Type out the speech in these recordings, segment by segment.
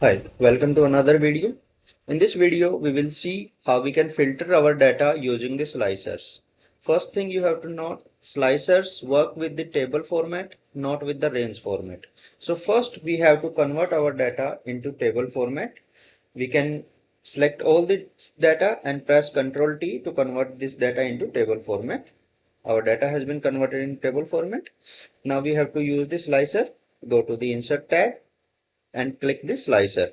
Hi, welcome to another video. In this video, we will see how we can filter our data using the slicers. First thing you have to note, slicers work with the table format, not with the range format. So first we have to convert our data into table format. We can select all the data and press Ctrl T to convert this data into table format. Our data has been converted in table format. Now we have to use the slicer. Go to the Insert tab and click the slicer.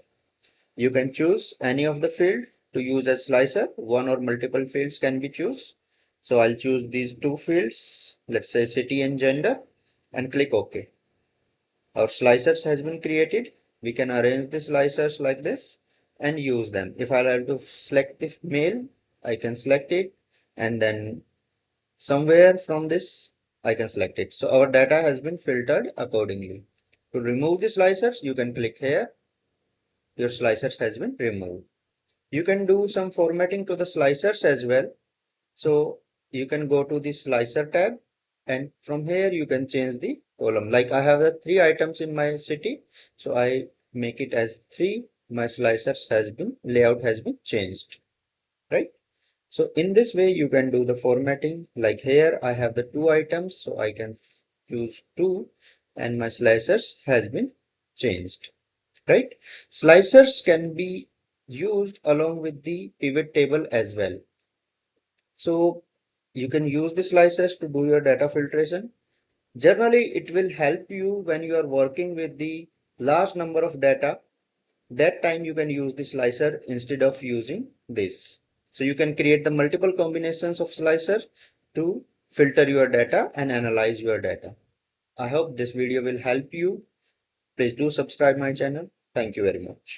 You can choose any of the field to use as slicer. One or multiple fields can be choose. So I'll choose these two fields, let's say city and gender, and click OK. Our slicers has been created. We can arrange the slicers like this and use them. If I have to select the male, I can select it, and then somewhere from this I can select it. So our data has been filtered accordingly. To remove the slicers, you can click here. Your slicers has been removed. You can do some formatting to the slicers as well. So you can go to the slicer tab, and from here you can change the column. Like I have the 3 items in my city, so I make it as 3. My slicers has been layout has been changed, right? So in this way you can do the formatting. Like here I have the 2 items, so I can choose 2, and my slicers has been changed, right? Slicers can be used along with the pivot table as well. So you can use the slicers to do your data filtration. Generally, it will help you when you are working with the large number of data. That time you can use the slicer instead of using this. So you can create the multiple combinations of slicer to filter your data and analyze your data. I hope this video will help you. Please do subscribe my channel. Thank you very much.